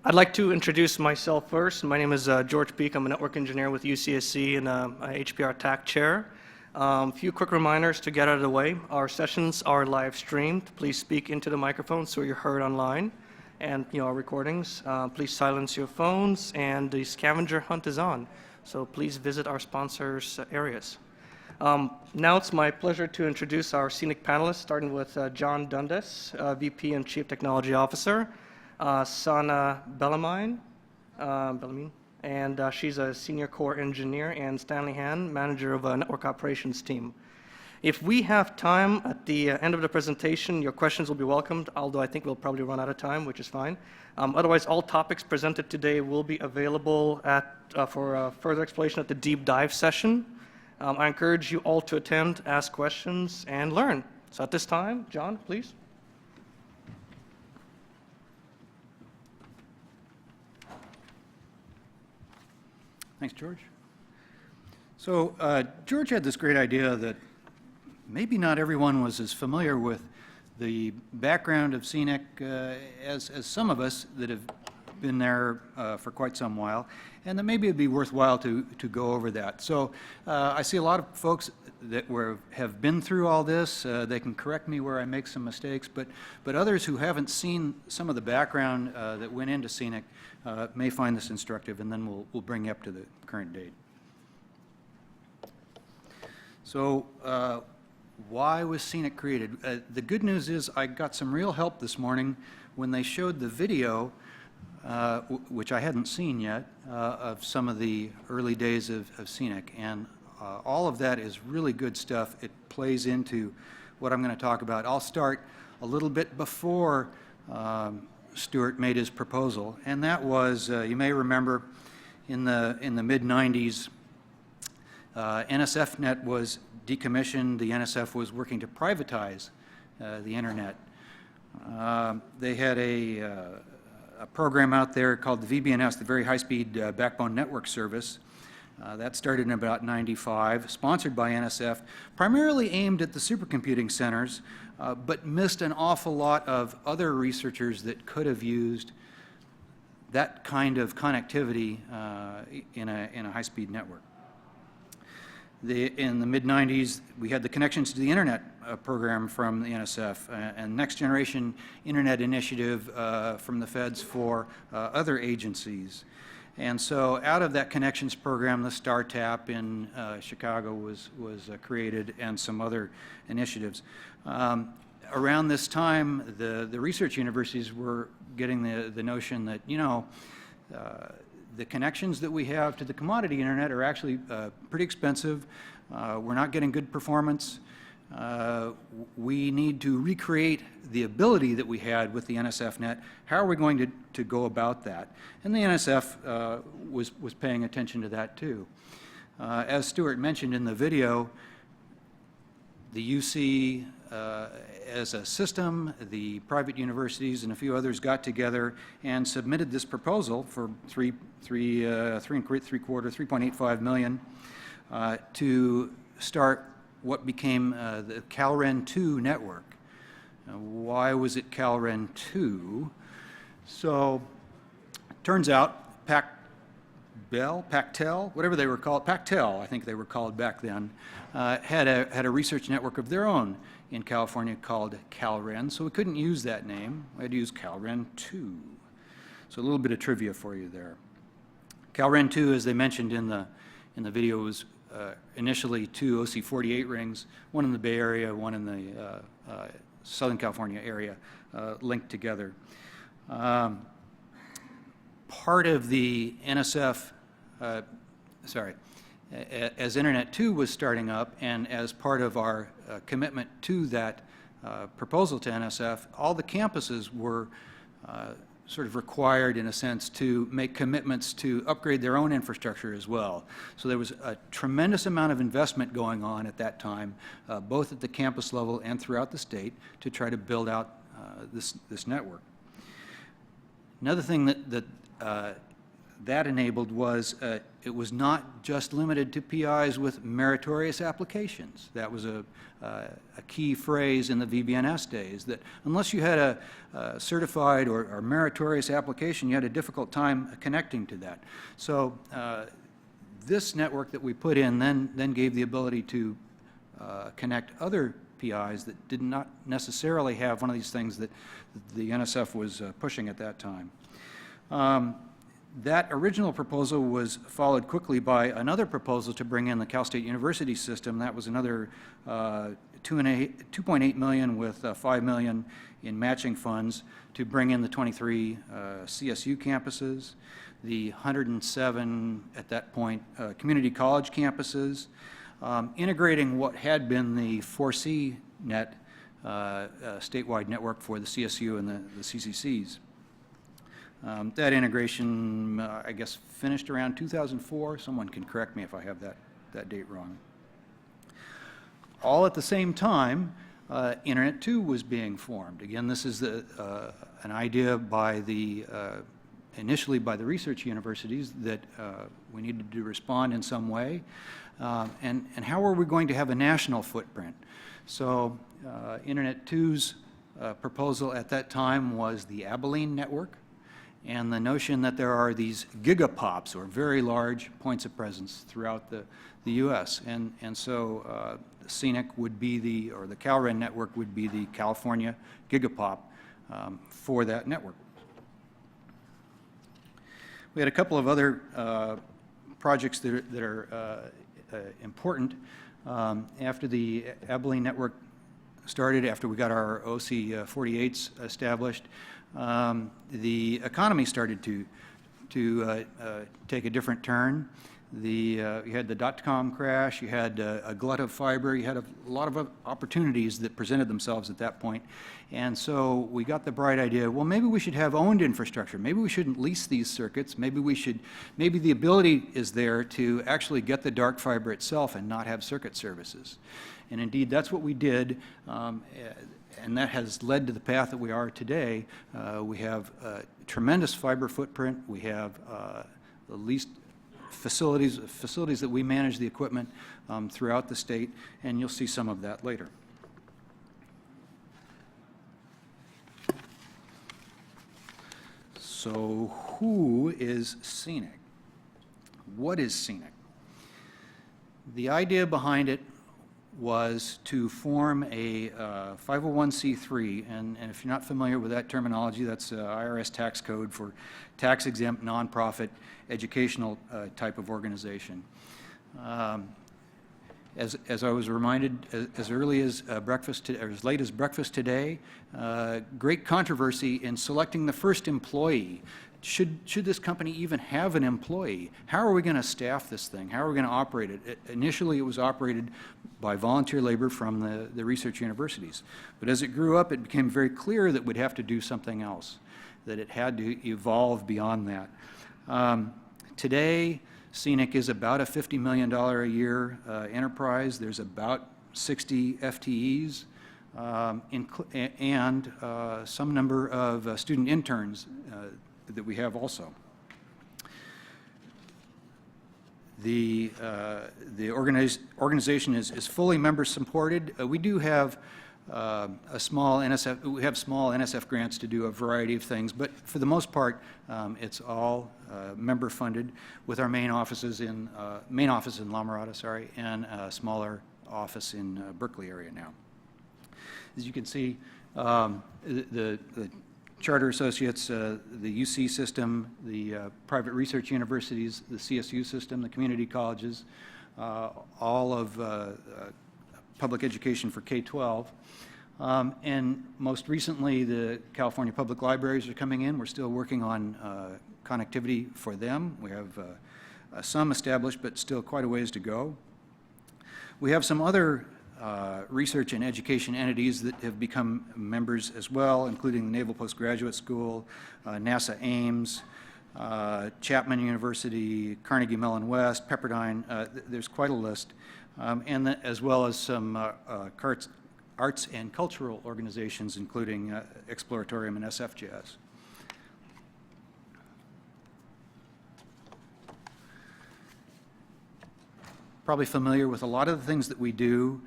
I'd like to introduce myself first. My name is George Peak. I'm a network engineer with UCSC and a HPR TAC chair. A few quick reminders to get out of the way. Our sessions are live streamed. Please speak into the microphone so you're heard online. And our recordings, please silence your phones, and the scavenger hunt is on. So please visit our sponsors' areas. Now it's my pleasure to introduce our Scenic panelists, starting with John Dundas, VP and Chief Technology Officer, Sana Bellamine, and she's a Senior Core Engineer, and Stanley Han, Manager of a Network Operations Team. If we have time at the end of the presentation, your questions will be welcomed, although I think we'll probably run out of time, which is fine. Otherwise, all topics presented today will be available for further explanation at the deep dive session. I encourage you all to attend, ask questions, and learn. So at this time, John, please. Thanks, George. So George had this great idea that maybe not everyone was as familiar with the background of Scenic as some of us that have been there for quite some while, and that maybe it'd be worthwhile to go over that. So I see a lot of folks that have been through all this. They can correct me where I make some mistakes, but others who haven't seen some of the background that went into Scenic may find this instructive, and then we'll bring you up to the current date. So why was Scenic created? The good news is I got some real help this morning when they showed the video, which I hadn't seen yet, of some of the early days of Scenic. And all of that is really good stuff. It plays into what I'm going to talk about. I'll start a little bit before Stuart made his proposal, and that was, you may remember, in the mid-90s, NSFnet was decommissioned. The NSF was working to privatize the internet. They had a program out there called the VBNS, the Very High-Speed Backbone Network Service. That started in about '95, sponsored by NSF, primarily aimed at the supercomputing centers, but missed an awful lot of other researchers that could have used that kind of connectivity in a high-speed network. In the mid-90s, we had the Connections to the Internet program from the NSF and Next Generation Internet Initiative from the feds for other agencies. And so out of that connections program, the StarTAP in Chicago was created, and some other initiatives. Around this time, the research universities were getting the notion that, the connections that we have to the commodity internet are actually pretty expensive. We're not getting good performance. We need to recreate the ability that we had with the NSFnet. How are we going to go about that? And the NSF was paying attention to that too. As Stuart mentioned in the video, the UC as a system, the private universities and a few others got together and submitted this proposal for $3.85 million to start what became the CalREN 2 network. Now, why was it CalREN 2? So, turns out Pactel, whatever they were called, Pactel, I think they were called back then, had a research network of their own in California called CalREN, so we couldn't use that name. We had to use CalREN 2. So a little bit of trivia for you there. CalREN 2, as they mentioned in the video, was initially 2 OC48 rings, one in the Bay Area, one in the Southern California area, linked together. Part of the NSF, as Internet 2 was starting up, and as part of our commitment to that proposal to NSF, all the campuses were sort of required, in a sense, to make commitments to upgrade their own infrastructure as well. So there was a tremendous amount of investment going on at that time, both at the campus level and throughout the state, to try to build out this network. Another thing that that enabled was it was not just limited to PIs with meritorious applications. That was a key phrase in the VBNS days, that unless you had a certified or meritorious application, you had a difficult time connecting to that. So this network that we put in then gave the ability to connect other PIs that did not necessarily have one of these things that the NSF was pushing at that time. That original proposal was followed quickly by another proposal to bring in the Cal State University system. That was another $2.8 million with $5 million in matching funds to bring in the 23 CSU campuses, the 107 at that point community college campuses, integrating what had been the 4C net statewide network for the CSU and the CCCs. That integration, I guess, finished around 2004. Someone can correct me if I have that date wrong. All at the same time, Internet 2 was being formed. Again, this is an idea by initially by the research universities that we needed to respond in some way. And how are we going to have a national footprint? So Internet 2's proposal at that time was the Bellamine network, and the notion that there are these gigapops, or very large points of presence throughout the U.S. And so Scenic would be or the CalREN network would be the California gigapop for that network. We had a couple of other projects that are important. After the Bellamine network started, after we got our OC 48s established, the economy started to take a different turn. You had the dot-com crash, you had a glut of fiber, you had a lot of opportunities that presented themselves at that point. And so we got the bright idea, well, maybe we should have owned infrastructure. Maybe we shouldn't lease these circuits. Maybe the ability is there to actually get the dark fiber itself and not have circuit services. And indeed, that's what we did. And that has led to the path that we are today. We have a tremendous fiber footprint. We have the least facilities that we manage the equipment throughout the state, and you'll see some of that later. So who is Scenic? What is Scenic? The idea behind it was to form a 501c3, and if you're not familiar with that terminology, that's IRS tax code for tax-exempt, nonprofit, educational type of organization. As I was reminded as early as breakfast, or as late as breakfast today, great controversy in selecting the first employee. Should this company even have an employee? How are we going to staff this thing? How are we going to operate it? Initially, it was operated by volunteer labor from the research universities. But as it grew up, it became very clear that we'd have to do something else, that it had to evolve beyond that. Today, Scenic is about a $50 million a year enterprise. There's about 60 FTEs and some number of student interns that we have also. The organization is fully member supported. We do have a small NSF. We have small NSF grants to do a variety of things, but for the most part, it's all member funded, with our main office in La Mirada, and a smaller office in Berkeley area now. As you can see, the charter associates, the UC system, the private research universities, the CSU system, the community colleges, all of public education for K-12. And most recently, the California Public Libraries are coming in. We're still working on connectivity for them. We have some established, but still quite a ways to go. We have some other research and education entities that have become members as well, including the Naval Postgraduate School, NASA Ames, Chapman University, Carnegie Mellon West, Pepperdine. There's quite a list, as well as some arts and cultural organizations, including Exploratorium and SFJS. probably familiar with a lot of the things that we do.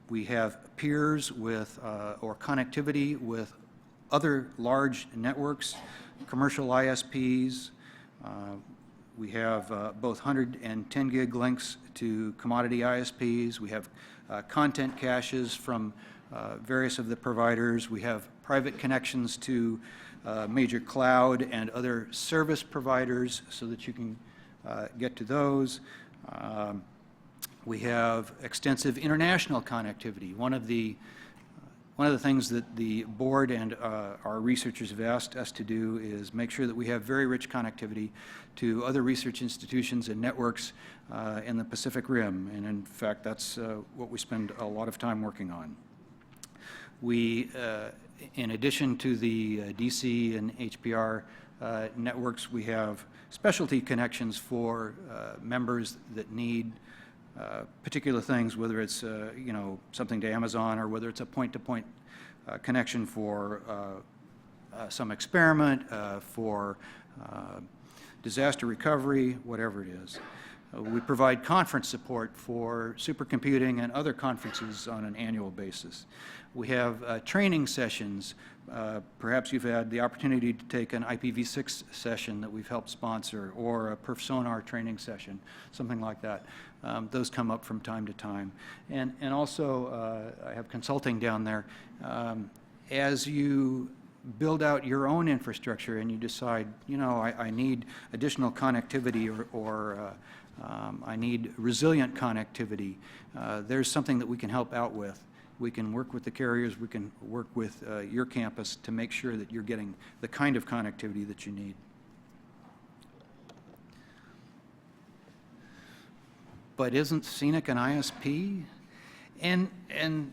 We have peers with, or connectivity with other large networks, commercial ISPs. We have both 100 and 10 gig links to commodity ISPs. We have content caches from various of the providers. We have private connections to major cloud and other service providers so that you can get to those. We have extensive international connectivity. One of the things that the board and our researchers have asked us to do is make sure that we have very rich connectivity to other research institutions and networks in the Pacific Rim. And in fact, that's what we spend a lot of time working on. We, in addition to the DC and HPR networks, we have specialty connections for members that need particular things, whether it's you know, something to Amazon or whether it's a point-to-point connection for some experiment, for disaster recovery, whatever it is. We provide conference support for supercomputing and other conferences on an annual basis. We have training sessions. Perhaps you've had the opportunity to take an IPv6 session that we've helped sponsor, or a PerfSonar training session, something like that. Those come up from time to time. And also, I have consulting down there. As you build out your own infrastructure and you decide, you know, I need additional connectivity, or I need resilient connectivity, there's something that we can help out with. We can work with the carriers, we can work with your campus to make sure that you're getting the kind of connectivity that you need. But isn't Scenic an ISP? And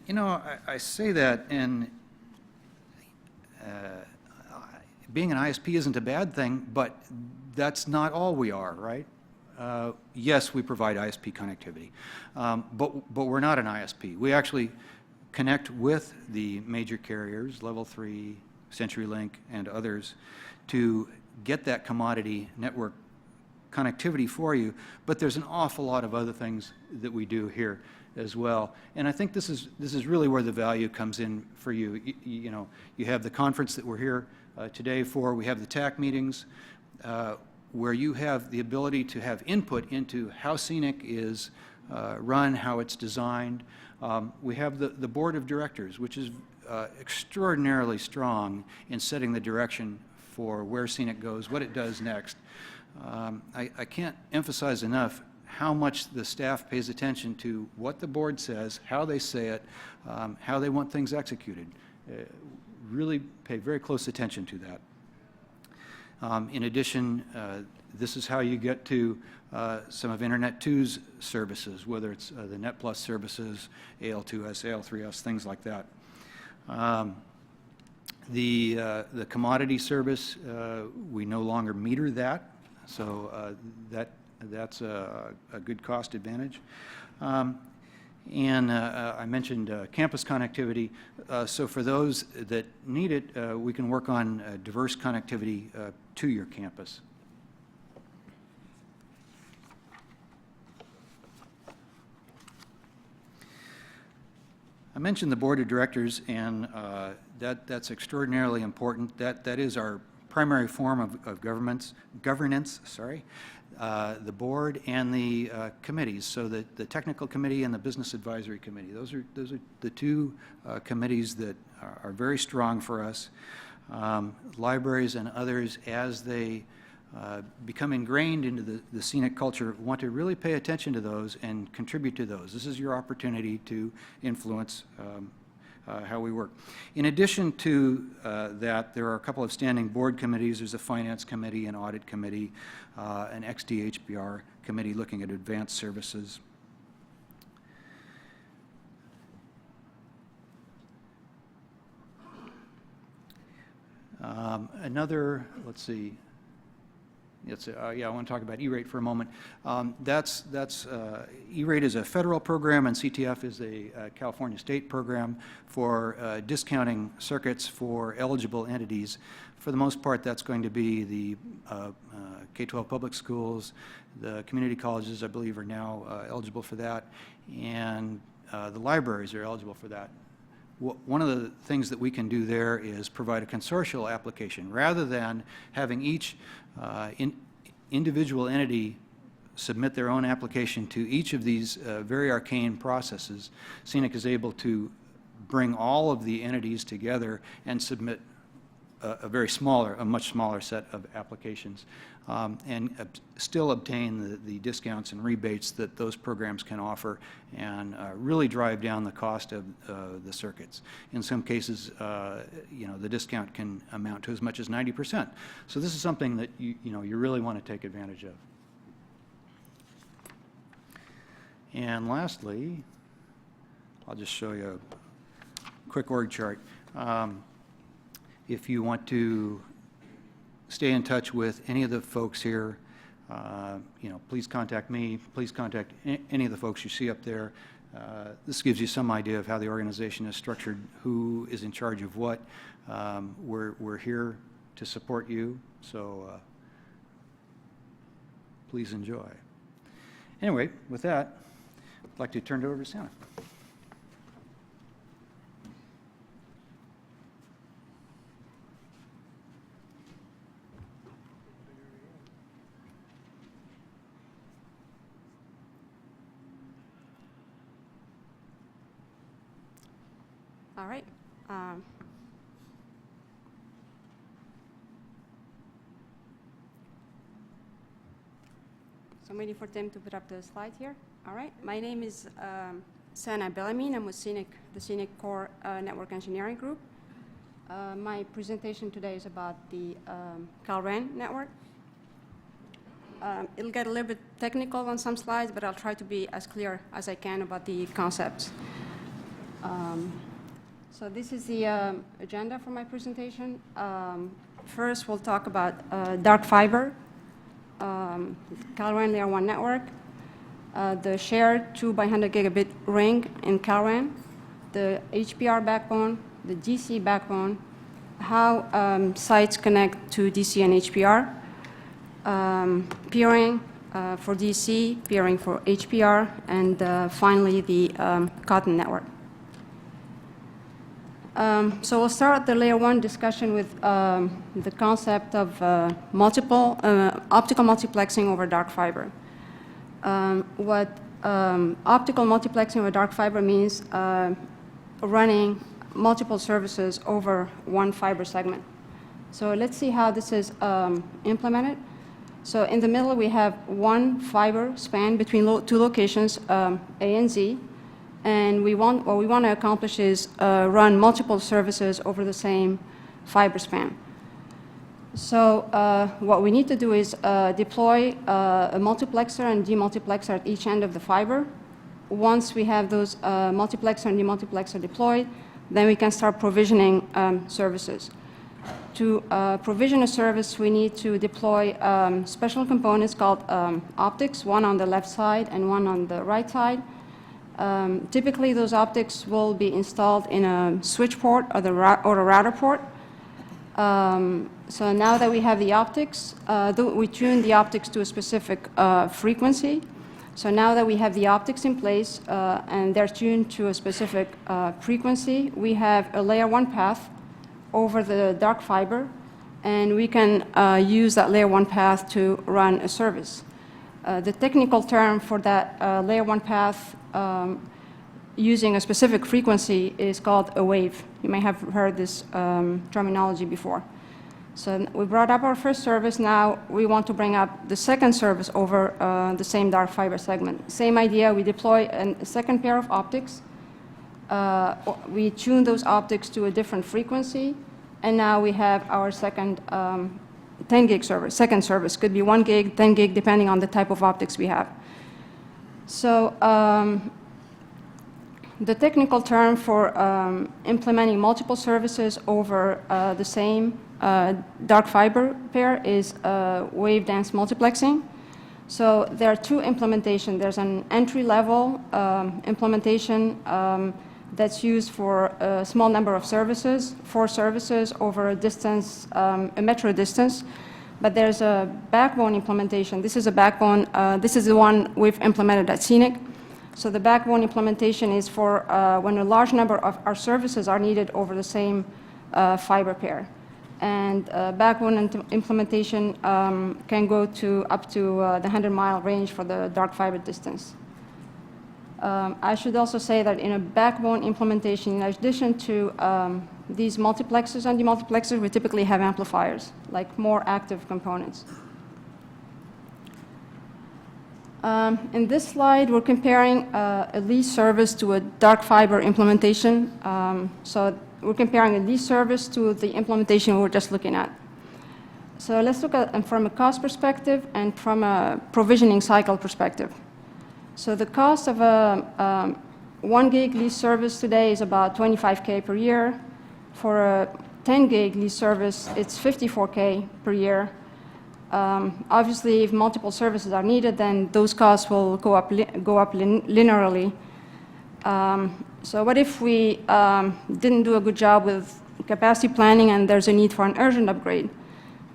you know, I say that, and being an ISP isn't a bad thing, but that's not all we are, right? Yes, we provide ISP connectivity, but we're not an ISP. We actually connect with the major carriers, Level 3, CenturyLink, and others, to get that commodity network connectivity for you, but there's an awful lot of other things that we do here as well. And I think this is really where the value comes in for you. You know, you have the conference that we're here today for. We have the TAC meetings, where you have the ability to have input into how Scenic is run, how it's designed. We have the board of directors, which is extraordinarily strong in setting the direction for where Scenic goes, what it does next. I can't emphasize enough how much the staff pays attention to what the board says, how they say it, how they want things executed. Really pay very close attention to that. In addition, this is how you get to some of Internet 2's services, whether it's the Net Plus services, AL2S, AL3S, things like that. The commodity service, we no longer meter that, so that's a good cost advantage. And I mentioned campus connectivity. So for those that need it, we can work on diverse connectivity to your campus. I mentioned the board of directors, and that's extraordinarily important. That is our primary form of governance. Sorry, the board and the committees. So the technical committee and the business advisory committee. Those are the two committees that are very strong for us. Libraries and others, as they become ingrained into the Scenic culture, want to really pay attention to those and contribute to those. This is your opportunity to influence how we work. In addition to that, there are a couple of standing board committees. There's a finance committee, an audit committee, an XDHBR committee looking at advanced services. Let's see, Yeah, I want to talk about E-rate for a moment. E-rate is a federal program, and CTF is a California state program for discounting circuits for eligible entities. For the most part, that's going to be the K-12 public schools. The community colleges, I believe, are now eligible for that, and the libraries are eligible for that. One of the things that we can do there is provide a consortial application. Rather than having each individual entity submit their own application to each of these very arcane processes, Scenic is able to bring all of the entities together and submit a much smaller set of applications, and still obtain the discounts and rebates that those programs can offer, and really drive down the cost of the circuits. In some cases, the discount can amount to as much as 90%. So this is something that you really want to take advantage of. And lastly, I'll just show you a quick org chart. If you want to stay in touch with any of the folks here, please contact me. Please contact any of the folks you see up there. This gives you some idea of how the organization is structured, who is in charge of what. We're here to support you, so please enjoy. Anyway, with that, I'd like to turn it over to Stanley. All right. So I'm waiting for Tim to put up the slide here. All right. My name is Bellamine. I'm with Scenic, the Scenic Core Network Engineering Group. My presentation today is about the CalRAN network. It'll get a little bit technical on some slides, but I'll try to be as clear as I can about the concepts. So this is the agenda for my presentation. First, we'll talk about dark fiber, CalRAN Layer 1 network, the shared 2 by 100 gigabit ring in CalRAN, the HPR backbone, the DC backbone, how sites connect to DC and HPR, peering for DC, peering for HPR, and finally the Cotton network. So we'll start the layer 1 discussion with the concept of optical multiplexing over dark fiber. What optical multiplexing over dark fiber means running multiple services over one fiber segment. So let's see how this is implemented. So in the middle, we have one fiber span between two locations, A and Z. And what we want to accomplish is run multiple services over the same fiber span. So what we need to do is deploy a multiplexer and demultiplexer at each end of the fiber. Once we have those multiplexer and demultiplexer deployed, then we can start provisioning services. To provision a service, we need to deploy special components called optics, one on the left side and one on the right side. Typically, those optics will be installed in a switch port or a router port. So now that we have the optics, we tune the optics to a specific frequency. So now that we have the optics in place and they're tuned to a specific frequency, we have a layer 1 path over the dark fiber, and we can use that layer 1 path to run a service. The technical term for that layer 1 path using a specific frequency is called a wave. You may have heard this terminology before. So we brought up our first service. Now we want to bring up the second service over the same dark fiber segment. Same idea, we deploy a second pair of optics. We tune those optics to a different frequency, and now we have our second 10 gig service. Second service could be 1 gig, 10 gig, depending on the type of optics we have. So The technical term for implementing multiple services over the same dark fiber pair is wave-dense multiplexing. So there are two implementations. There's an entry-level implementation that's used for a small number of services, 4 services over a distance, a metro distance. But there's a backbone implementation. This is a backbone. This is the one we've implemented at Scenic. So the backbone implementation is for when a large number of our services are needed over the same fiber pair. And backbone implementation can go to up to the 100-mile range for the dark fiber distance. I should also say that in a backbone implementation, in addition to these multiplexers and demultiplexers, we typically have amplifiers, like more active components. In this slide, we're comparing a lease service to a dark fiber implementation. So we're comparing a lease service to the implementation we were just looking at. So let's look at them from a cost perspective and from a provisioning cycle perspective. So the cost of a 1 gig lease service today is about $25K per year. For a 10 gig lease service, it's $54K per year. Obviously, if multiple services are needed, then those costs will go up linearly. So what if we didn't do a good job with capacity planning and there's a need for an urgent upgrade?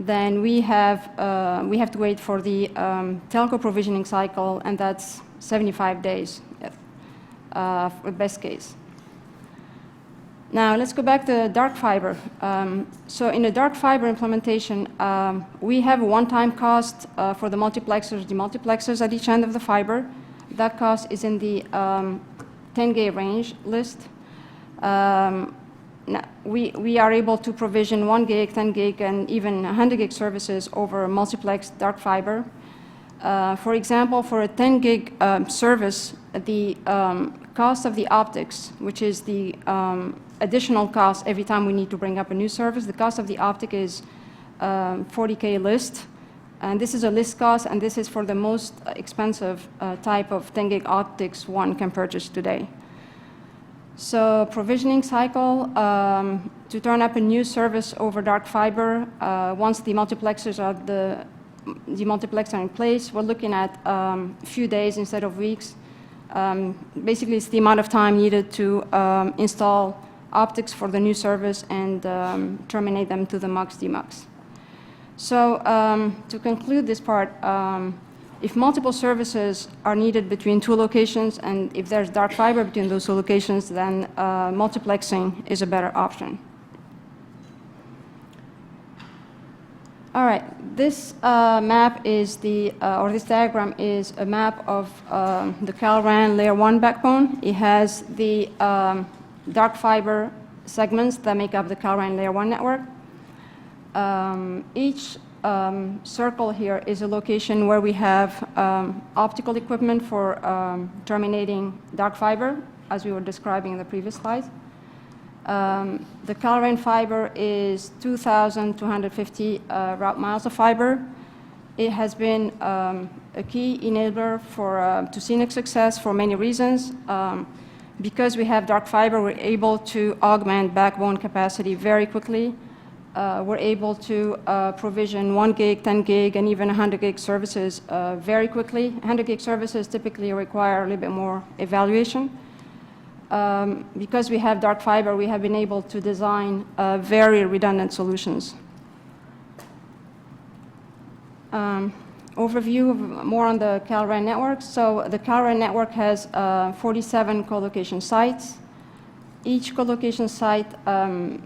Then we have to wait for the telco provisioning cycle, and that's 75 days for best case. Now let's go back to dark fiber. So in a dark fiber implementation, we have a one-time cost for the multiplexers, demultiplexers at each end of the fiber. That cost is in the 10K range list. Now, we are able to provision 1 gig, 10 gig, and even 100 gig services over multiplex dark fiber. For example, for a 10 gig service, the cost of the optics, which is the additional cost every time we need to bring up a new service, the cost of the optic is 40K list. And this is a list cost, and this is for the most expensive type of 10 gig optics one can purchase today. So provisioning cycle, to turn up a new service over dark fiber, once the multiplexers are in place, we're looking at a few days instead of weeks. Basically, it's the amount of time needed to install optics for the new service and terminate them to the MUX, DMUX. So to conclude this part, if multiple services are needed between 2 locations, and if there's dark fiber between those 2 locations, then multiplexing is a better option. All right, this map is or this diagram is a map of the CalRAN Layer 1 backbone. It has the dark fiber segments that make up the CalRAN Layer 1 network. Each circle here is a location where we have optical equipment for terminating dark fiber, as we were describing in the previous slide. The CalRAN fiber is 2,250 route miles of fiber. It has been a key enabler to Scenic success for many reasons. Because we have dark fiber, we're able to augment backbone capacity very quickly. We're able to provision 1 gig, 10 gig, and even 100 gig services very quickly. 100 gig services typically require a little bit more evaluation. Because we have dark fiber, we have been able to design very redundant solutions. Overview more on the CalRAN network. So the CalRAN network has 47 co-location sites. Each co-location site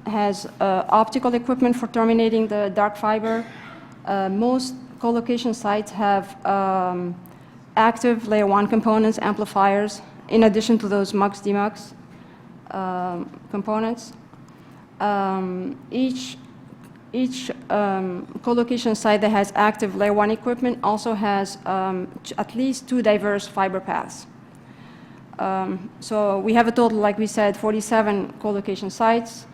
has optical equipment for terminating the dark fiber. Most co-location sites have active layer 1 components, amplifiers, in addition to those MUX, DMUX components. Each co-location site that has active layer 1 equipment also has at least 2 diverse fiber paths. So we have a total, like we said, 47 co-location sites.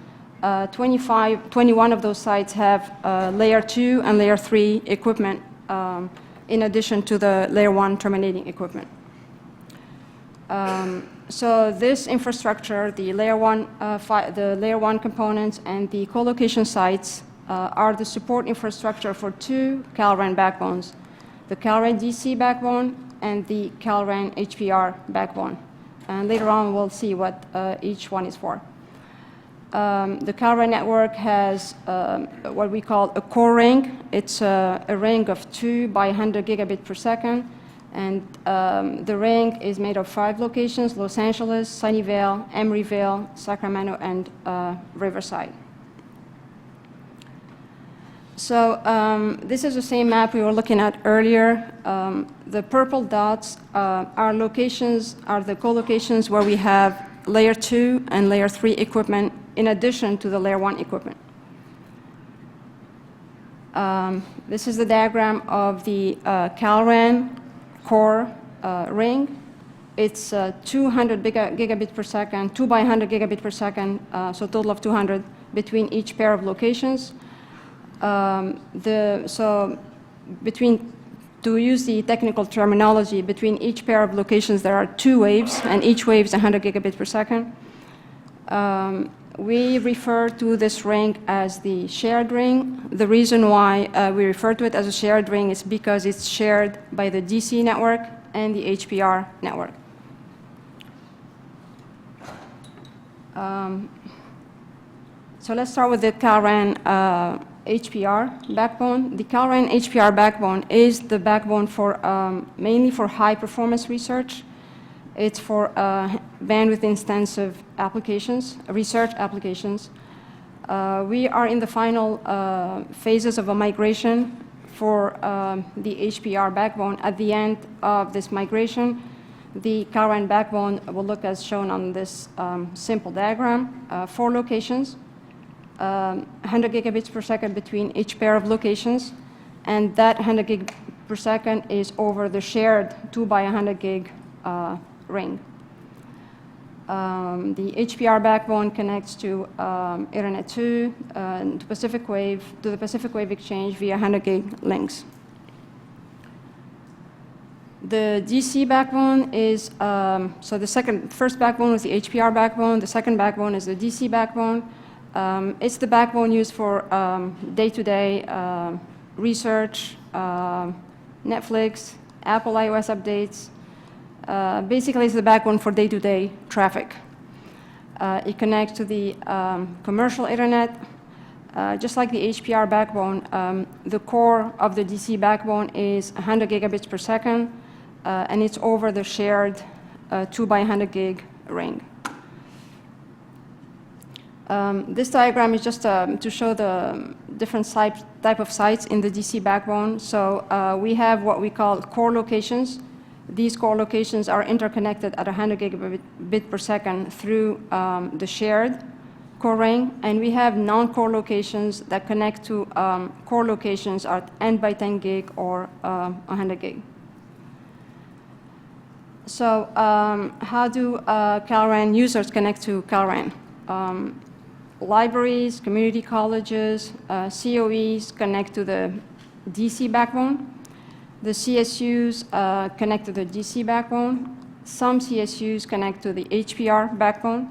21 of those sites have layer 2 and layer 3 equipment in addition to the layer 1 terminating equipment. So this infrastructure, the layer one components and the co-location sites are the support infrastructure for two CalRAN backbones, the CalRAN DC backbone and the CalRAN HPR backbone. And later on, we'll see what each one is for. The CalRAN network has what we call a core ring. It's a ring of 2 by 100 gigabit per second. And the ring is made of 5 locations: Los Angeles, Sunnyvale, Emeryville, Sacramento, and Riverside. So this is the same map we were looking at earlier. The purple dots are the co-locations where we have layer 2 and layer 3 equipment in addition to the layer 1 equipment. This is the diagram of the CalRAN core ring. It's 200 gigabit per second, 2 by 100 gigabit per second, so a total of 200 between each pair of locations. To use the technical terminology, between each pair of locations there are 2 waves, and each wave is 100 gigabit per second. We refer to this ring as the shared ring. The reason why we refer to it as a shared ring is because it's shared by the DC network and the HPR network. So let's start with the CalRAN HPR backbone. The CalRAN HPR backbone is the backbone for mainly for high performance research. It's for bandwidth-intensive applications, research applications. We are in the final phases of a migration for the HPR backbone. At the end of this migration, the CalRAN backbone will look as shown on this simple diagram. 4 locations, 100 gigabits per second between each pair of locations, and that 100 gig per second is over the shared 2 by 100 gig ring. The HPR backbone connects to Ethernet 2 to the Pacific Wave exchange via 100 gig links. The DC backbone is so the first backbone was the HPR backbone. The second backbone is the DC backbone. It's the backbone used for day-to-day research, Netflix, Apple iOS updates. Basically, it's the backbone for day-to-day traffic. It connects to the commercial internet. Just like the HPR backbone, the core of the DC backbone is 100 gigabits per second, and it's over the shared 2 by 100 gig ring. This diagram is just to show the different type of sites in the DC backbone. So we have what we call core locations. These core locations are interconnected at 100 gigabit per second through the shared core ring, and we have non-core locations that connect to core locations at N by 10 gig or 100 gig. So how do CalRAN users connect to CalRAN? Libraries, community colleges, COEs connect to the DC backbone. The CSUs connect to the DC backbone. Some CSUs connect to the HPR backbone.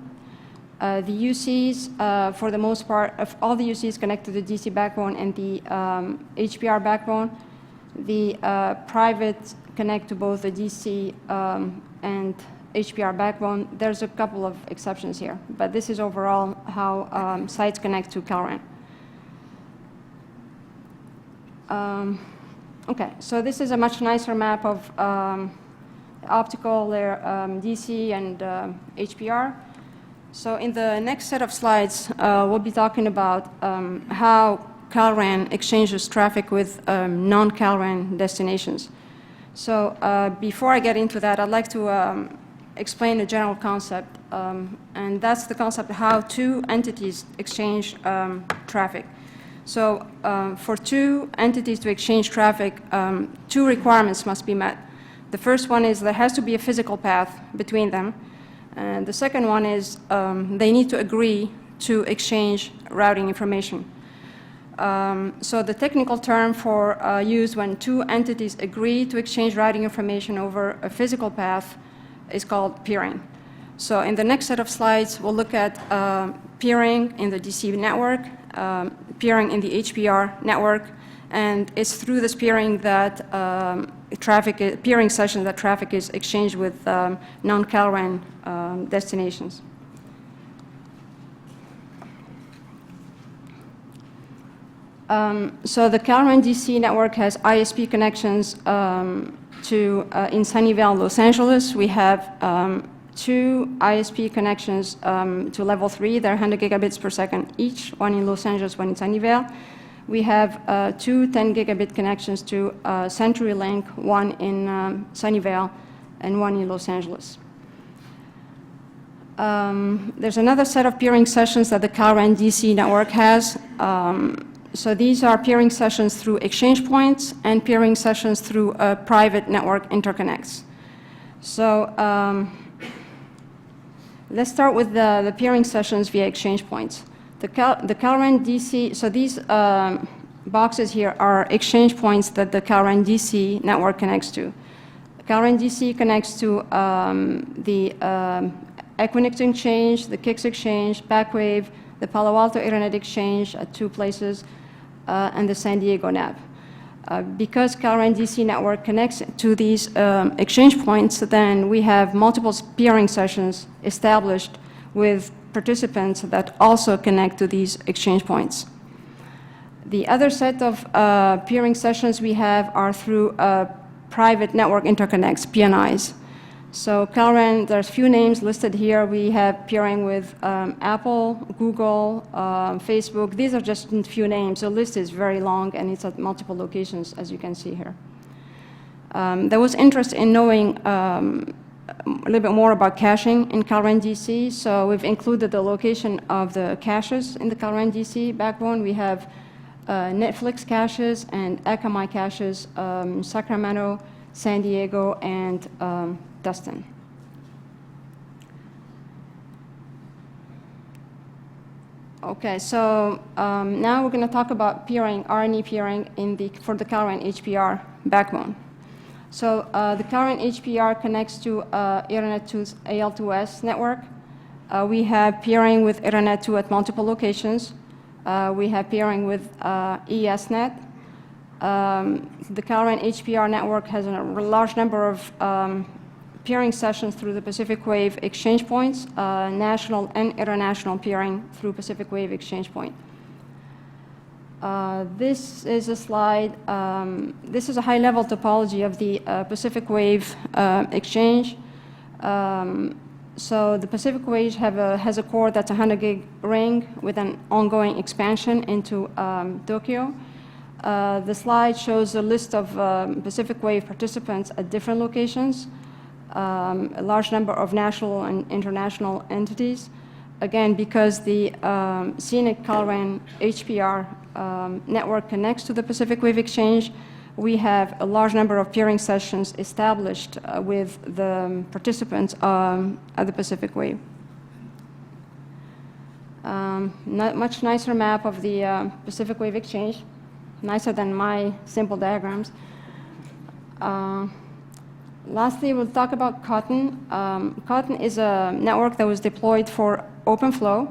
The UCs, for the most part, of all the UCs connect to the DC backbone and the HPR backbone. The private connect to both the DC and HPR backbone. There's a couple of exceptions here, but this is overall how sites connect to CalRAN. Okay, so this is a much nicer map of optical layer DC and HPR. So in the next set of slides, we'll be talking about how CalRAN exchanges traffic with non-CalRAN destinations. So before I get into that, I'd like to explain a general concept, and that's the concept of how two entities exchange traffic. So for two entities to exchange traffic, two requirements must be met. The first one is there has to be a physical path between them. And the second one is they need to agree to exchange routing information. So the technical term for used when two entities agree to exchange routing information over a physical path is called peering. So in the next set of slides, we'll look at peering in the DC network, peering in the HPR network, and it's through this peering that peering session that traffic is exchanged with non-CalRAN destinations. So the CalRAN DC network has ISP connections in Sunnyvale, Los Angeles. We have 2 ISP connections to level 3. They're 100 gigabits per second each, one in Los Angeles, one in Sunnyvale. We have 2 10 gigabit connections to CenturyLink, one in Sunnyvale and one in Los Angeles. There's another set of peering sessions that the CalRAN DC network has. So these are peering sessions through exchange points and peering sessions through private network interconnects. So let's start with the peering sessions via exchange points. The CalRAN DC, so these boxes here are exchange points that the CalRAN DC network connects to. CalRAN DC connects to the Equinix Exchange, the Kix Exchange, Backwave, the Palo Alto Internet Exchange at 2 places, and the San Diego NAB. Because CalRAN DC network connects to these exchange points, then we have multiple peering sessions established with participants that also connect to these exchange points. The other set of peering sessions we have are through private network interconnects, PNIs. So CalRAN, there's few names listed here. We have peering with Apple, Google, Facebook. These are just a few names. The list is very long, and it's at multiple locations, as you can see here. There was interest in knowing a little bit more about caching in CalRAN DC, so we've included the location of the caches in the CalRAN DC backbone. We have Netflix caches and Akamai caches, Sacramento, San Diego, and Dustin. Okay, so now we're going to talk about peering, R&E peering for the CalRAN HPR backbone. So the CalRAN HPR connects to Ethernet 2 AL2S network. We have peering with Ethernet 2 at multiple locations. We have peering with ESNet. The CalRAN HPR network has a large number of peering sessions through the Pacific Wave exchange points, national and international peering through Pacific Wave exchange point. This is a slide. This is a high-level topology of the Pacific Wave exchange. So the Pacific Wave has a core that's a 100 gig ring with an ongoing expansion into Tokyo. The slide shows a list of Pacific Wave participants at different locations, a large number of national and international entities. Again, because the Scenic CalRAN HPR network connects to the Pacific Wave exchange, we have a large number of peering sessions established with the participants at the Pacific Wave. Much nicer map of the Pacific Wave exchange, nicer than my simple diagrams. Lastly, we'll talk about Cotton. Cotton is a network that was deployed for OpenFlow.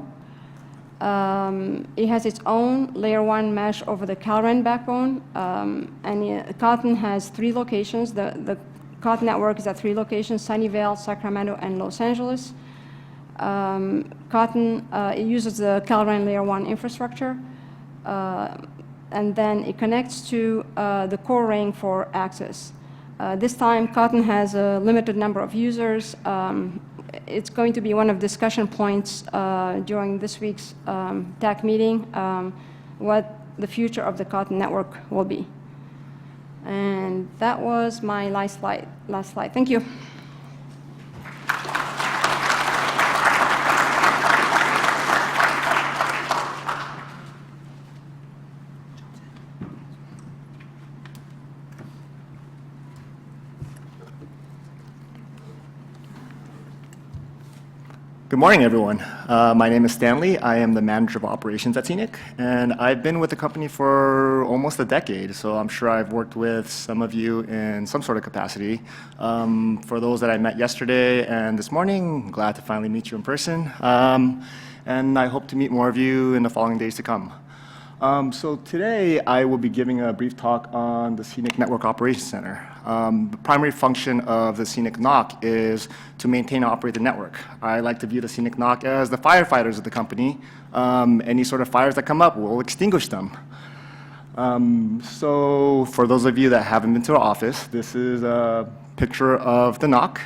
It has its own layer 1 mesh over the CalRAN backbone, and Cotton has 3 locations. The Cotton network is at 3 locations: Sunnyvale, Sacramento, and Los Angeles. Cotton it uses the CalRAN layer 1 infrastructure, and then it connects to the core ring for access. This time, Cotton has a limited number of users. It's going to be one of discussion points during this week's TAC meeting, what the future of the Cotton network will be. And that was my last slide. Thank you. Good morning, everyone. My name is Stanley. I am the manager of operations at Scenic, and I've been with the company for almost a decade, so I'm sure I've worked with some of you in some sort of capacity. For those that I met yesterday and this morning, I'm glad to finally meet you in person, and I hope to meet more of you in the following days to come. So today I will be giving a brief talk on the Scenic Network Operations Center. The primary function of the Scenic NOC is to maintain and operate the network. I like to view the Scenic NOC as the firefighters of the company. Any sort of fires that come up, we'll extinguish them. So for those of you that haven't been to our office, this is a picture of the NOC.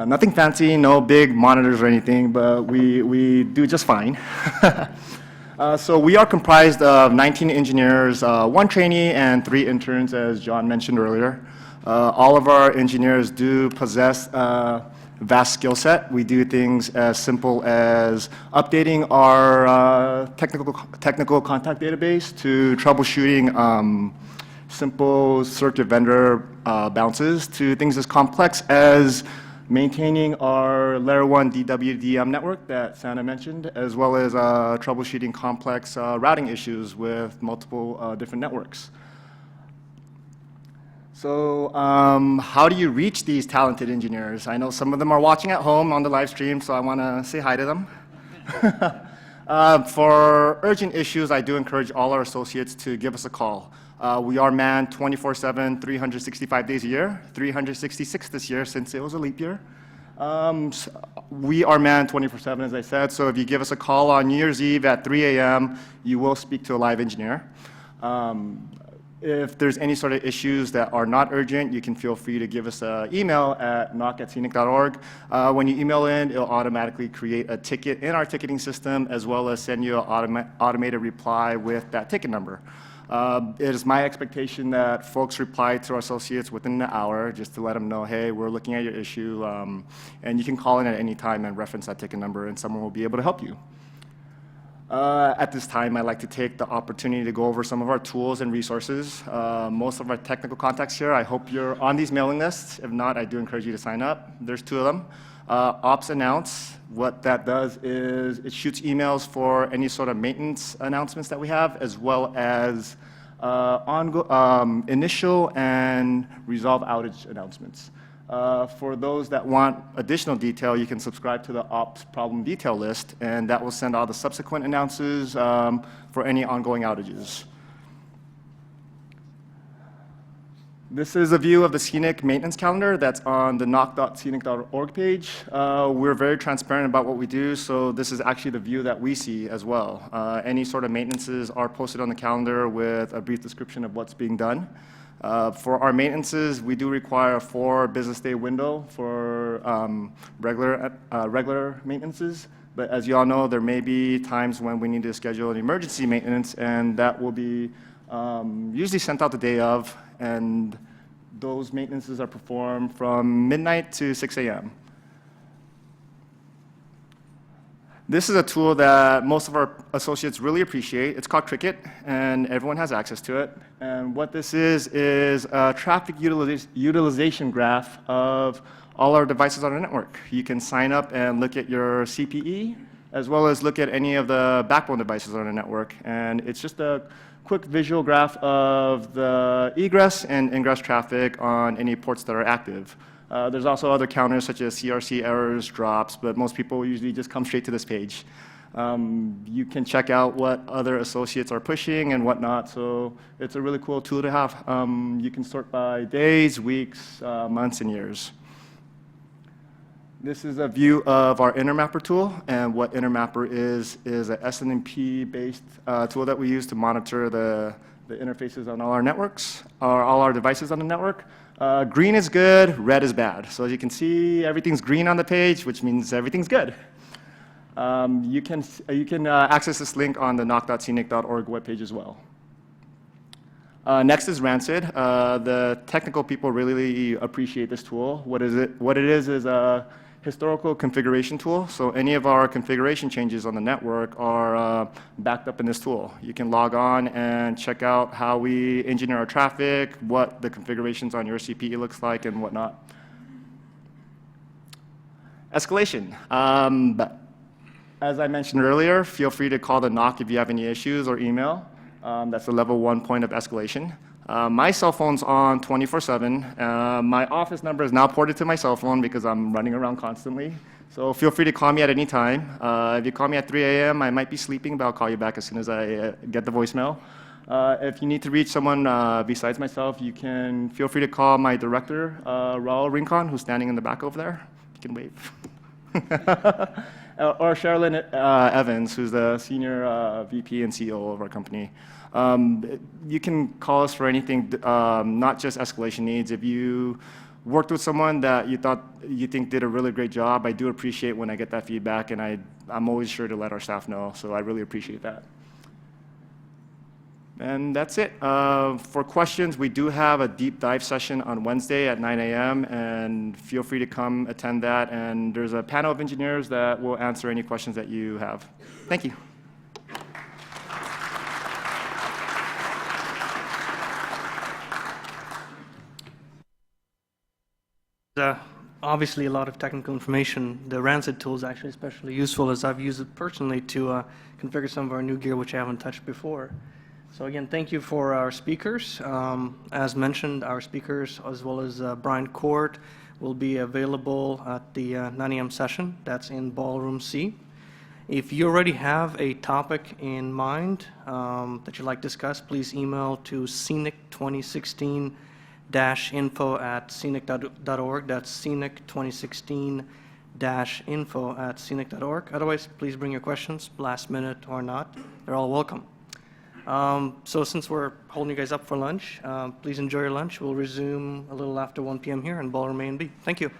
Nothing fancy, no big monitors or anything, but we do just fine. So we are comprised of 19 engineers, 1 trainee, and 3 interns, as John mentioned earlier. All of our engineers do possess a vast skill set. We do things as simple as updating our technical contact database to troubleshooting simple circuit vendor bounces to things as complex as maintaining our layer 1 DWDM network that Santa mentioned, as well as troubleshooting complex routing issues with multiple different networks. So how do you reach these talented engineers? I know some of them are watching at home on the live stream, so I want to say hi to them. For urgent issues, I do encourage all our associates to give us a call. We are manned 24/7, 365 days a year, 366 this year since it was a leap year. We are manned 24/7, as I said, so if you give us a call on New Year's Eve at 3 a.m., you will speak to a live engineer. If there's any sort of issues that are not urgent, you can feel free to give us an email at knock@scenic.org. When you email in, it'll automatically create a ticket in our ticketing system, as well as send you an automated reply with that ticket number. It is my expectation that folks reply to our associates within an hour just to let them know, hey, we're looking at your issue, and you can call in at any time and reference that ticket number, and someone will be able to help you. At this time, I'd like to take the opportunity to go over some of our tools and resources. Most of our technical contacts here, I hope you're on these mailing lists. If not, I do encourage you to sign up. There's 2 of them. Ops Announce, what that does is it shoots emails for any sort of maintenance announcements that we have, as well as initial and resolve outage announcements. For those that want additional detail, you can subscribe to the Ops Problem Detail list, and that will send all the subsequent announces for any ongoing outages. This is a view of the Scenic maintenance calendar that's on the knock.scenic.org page. We're very transparent about what we do, so this is actually the view that we see as well. Any sort of maintenances are posted on the calendar with a brief description of what's being done. For our maintenances, we do require a 4 business day window for regular maintenances, but as you all know, there may be times when we need to schedule an emergency maintenance, and that will be usually sent out the day of, and those maintenances are performed from midnight to 6 a.m. This is a tool that most of our associates really appreciate. It's called Cricket, and everyone has access to it. And what this is a traffic utilization graph of all our devices on our network. You can sign up and look at your CPE, as well as look at any of the backbone devices on our network. And it's just a quick visual graph of the egress and ingress traffic on any ports that are active. There's also other counters such as CRC errors, drops, but most people usually just come straight to this page. You can check out what other associates are pushing and whatnot, so it's a really cool tool to have. You can sort by days, weeks, months, and years. This is a view of our Intermapper tool, and what Intermapper is a SNMP-based tool that we use to monitor the interfaces on all our networks, or all our devices on the network. Green is good, red is bad. So as you can see, everything's green on the page, which means everything's good. You can access this link on the knock.scenic.org webpage as well. Next is Rancid. The technical people really appreciate this tool. What it is a historical configuration tool. So any of our configuration changes on the network are backed up in this tool. You can log on and check out how we engineer our traffic, what the configurations on your CPE looks like, and whatnot. Escalation. But as I mentioned earlier, feel free to call the NOC if you have any issues or email. That's the level 1 point of escalation. My cell phone's on 24/7. My office number is now ported to my cell phone because I'm running around constantly. So feel free to call me at any time. If you call me at 3 a.m., I might be sleeping, but I'll call you back as soon as I get the voicemail. If you need to reach someone besides myself, you can feel free to call my director, Raul Rincon, who's standing in the back over there. You can wave. Or Sherilyn Evans, who's the senior VP and CEO of our company. You can call us for anything, not just escalation needs. If you worked with someone that you think did a really great job, I do appreciate when I get that feedback, and I'm always sure to let our staff know, so I really appreciate that. And that's it. For questions, we do have a deep dive session on Wednesday at 9 a.m., and feel free to come attend that. And there's a panel of engineers that will answer any questions that you have. Thank you. Obviously, a lot of technical information. The Rancid tool is actually especially useful, as I've used it personally to configure some of our new gear, which I haven't touched before. So again, thank you for our speakers. As mentioned, our speakers, as well as Brian Court, will be available at the 9 a.m. session. That's in Ballroom C. If you already have a topic in mind that you'd like to discuss, please email to scenic2016-info@scenic.org. That's scenic2016-info@scenic.org. Otherwise, please bring your questions, last minute or not. They're all welcome. So since we're holding you guys up for lunch, please enjoy your lunch. We'll resume a little after 1 p.m. here in Ballroom A and B. Thank you.